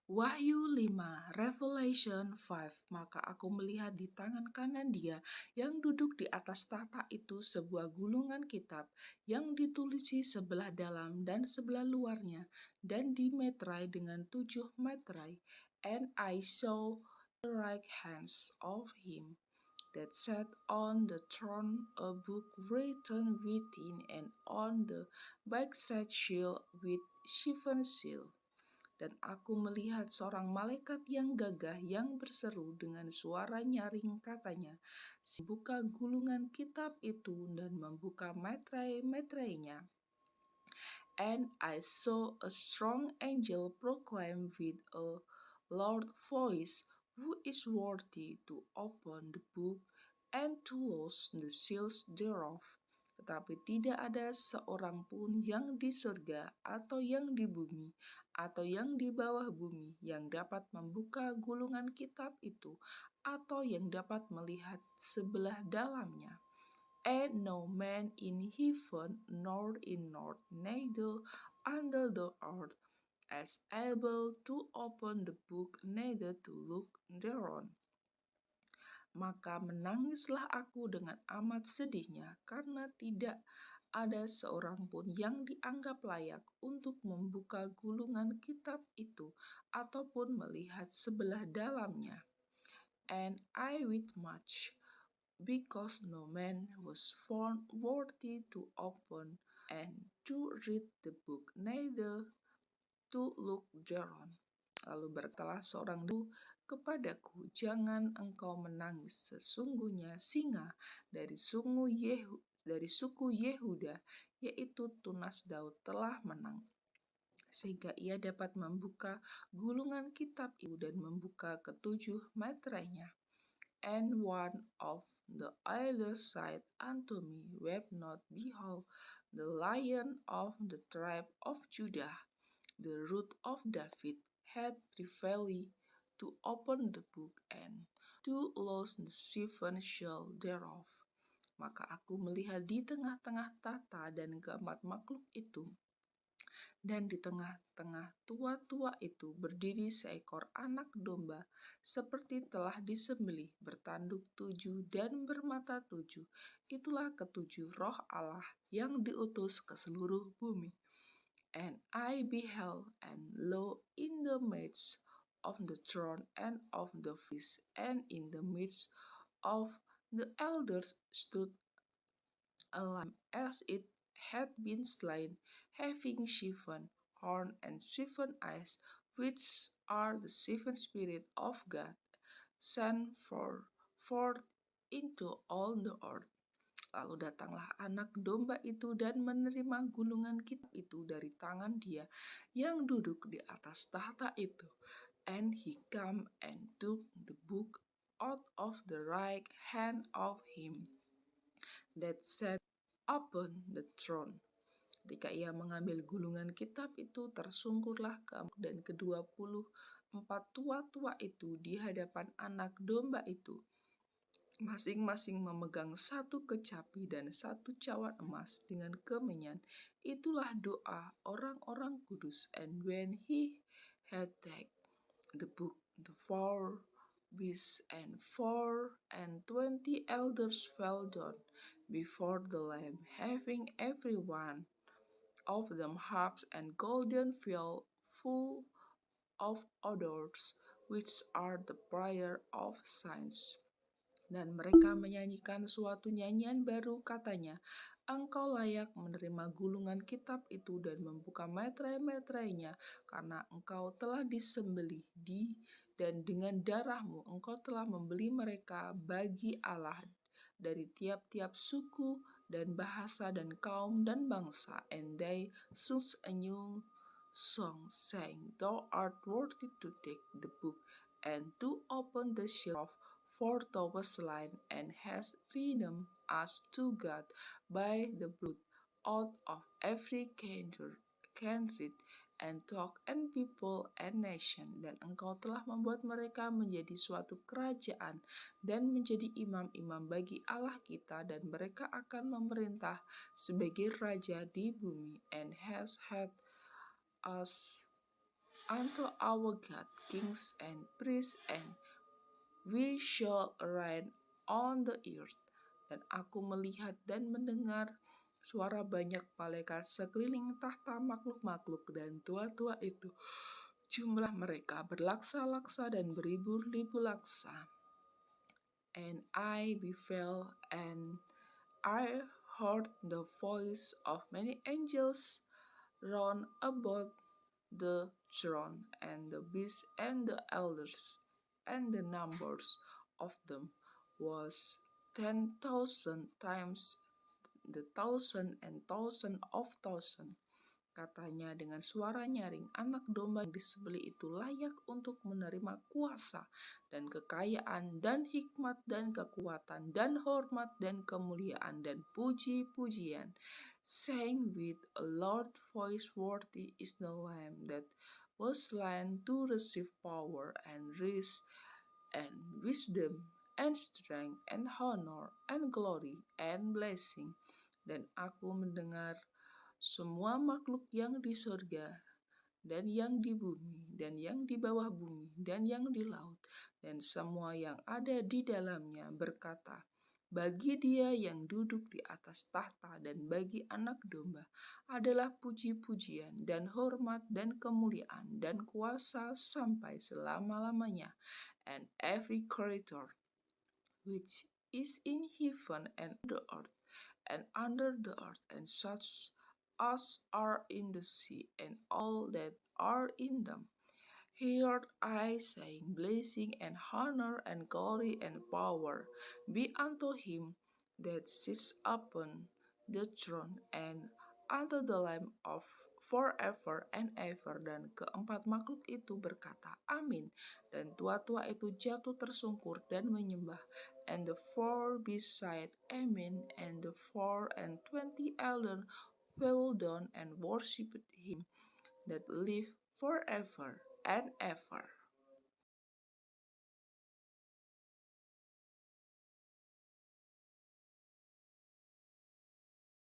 Wahyu 5, Revelation 5. Maka aku melihat di tangan kanan dia yang duduk di atas tahta itu sebuah gulungan kitab yang ditulisi sebelah dalam dan sebelah luarnya dan dimeterai dengan 7 meterai. And I saw the right hands of him that sat on the throne a book written within, and on the backside seal with 7 seal. Dan aku melihat seorang malaikat yang gagah yang berseru dengan suara nyaring, katanya, "Buka gulungan kitab itu dan membuka meterai-meterainya." And I saw a strong angel proclaim with a loud voice, "Who is worthy to open the book and to loose the seals thereof?" Tetapi tidak ada seorang pun yang di surga atau yang di bumi atau yang di bawah bumi yang dapat membuka gulungan kitab itu atau yang dapat melihat sebelah dalamnya. And no man in heaven nor in earth, neither under the earth, is able to open the book, neither to look thereon. Maka menangislah aku dengan amat sedihnya, karena tidak ada seorang pun yang dianggap layak untuk membuka gulungan kitab itu ataupun melihat sebelah dalamnya. And I wept much, because no man was found worthy to open and to read the book, neither to look thereon. Lalu berkatalah seorang itu kepadaku, "Jangan engkau menangis, sesungguhnya singa dari suku Yehuda, yaitu tunas Daud, telah menang, sehingga ia dapat membuka gulungan kitab itu dan membuka ke7 meterainya." And one of the elders said unto me, "Weep not, behold, the Lion of the tribe of Judah, the Root of David, hath prevailed to open the book and to loose the 7 seal thereof." Maka aku melihat di tengah-tengah tahta dan keempat makhluk itu, dan di tengah-tengah tua-tua itu berdiri seekor anak domba, seperti telah disembelih, bertanduk 7 dan bermata 7. Itulah ke7 roh Allah yang diutus ke seluruh bumi. And I beheld, and lo, in the midst of the throne and of the beast, and in the midst of the elders, stood a lamb as it had been slain, having 7 horns and 7 eyes, which are the 7 Spirits of God, sent forth into all the earth. Lalu datanglah anak domba itu dan menerima gulungan kitab itu dari tangan dia yang duduk di atas tahta itu. And he came and took the book out of the right hand of him that sat upon the throne. Ketika ia mengambil gulungan kitab itu, tersungkurlah dan ke-24 tua-tua itu di hadapan anak domba itu, masing-masing memegang 1 kecapi dan 1 cawan emas dengan kemenyan. Itulah doa orang-orang kudus. And when he had taken the book, the 4 beasts and 24 elders fell down before the Lamb, having every one of them harps and golden vials full of odors, which are the prayer of saints. Dan mereka menyanyikan suatu nyanyian baru, katanya, "Engkau layak menerima gulungan kitab itu dan membuka meterai-meterainya, karena engkau telah disembelih dan dengan darahmu engkau telah membeli mereka bagi Allah dari tiap-tiap suku dan bahasa dan kaum dan bangsa." And they sung a new song, saying, "Thou art worthy to take the book and to open the seal of, for thou wast slain and hast redeemed us to God by the blood out of every kindred and tongue and people and nation." Dan engkau telah membuat mereka menjadi suatu kerajaan dan menjadi imam-imam bagi Allah kita, dan mereka akan memerintah sebagai raja di bumi. And hast had us unto our God kings and priests, and we shall reign on the earth. Dan aku melihat dan mendengar suara banyak malaikat sekeliling tahta makhluk-makhluk dan tua-tua itu. Jumlah mereka berlaksa-laksa dan beribu-ribu laksa. And I beheld, and I heard the voice of many angels round about the throne, and the beasts and the elders, and the numbers of them was 10,000 times the thousand and thousand of thousand. Katanya dengan suara nyaring, anak domba yang disembelih itu layak untuk menerima kuasa dan kekayaan dan hikmat dan kekuatan dan hormat dan kemuliaan dan puji-pujian, saying with a loud voice, worthy is the Lamb that was slain to receive power and riches and wisdom and strength and honor and glory and blessing. Dan aku mendengar semua makhluk yang di surga dan yang di bumi dan yang di bawah bumi dan yang di laut dan semua yang ada di dalamnya berkata, bagi Dia yang duduk di atas tahta dan bagi Anak Domba adalah puji-pujian dan hormat dan kemuliaan dan kuasa sampai selama-lamanya. And every creature which is in heaven and the earth and under the earth, and such as are in the sea, and all that are in them. Heard I saying, blessing and honor and glory and power be unto him that sits upon the throne, and unto the Lamb of forever and ever. Dan keempat makhluk itu berkata, Amin. Dan tua-tua itu jatuh tersungkur dan menyembah. And the four beside Amen, and the 24 elders fell down and worshipped him that live forever and ever.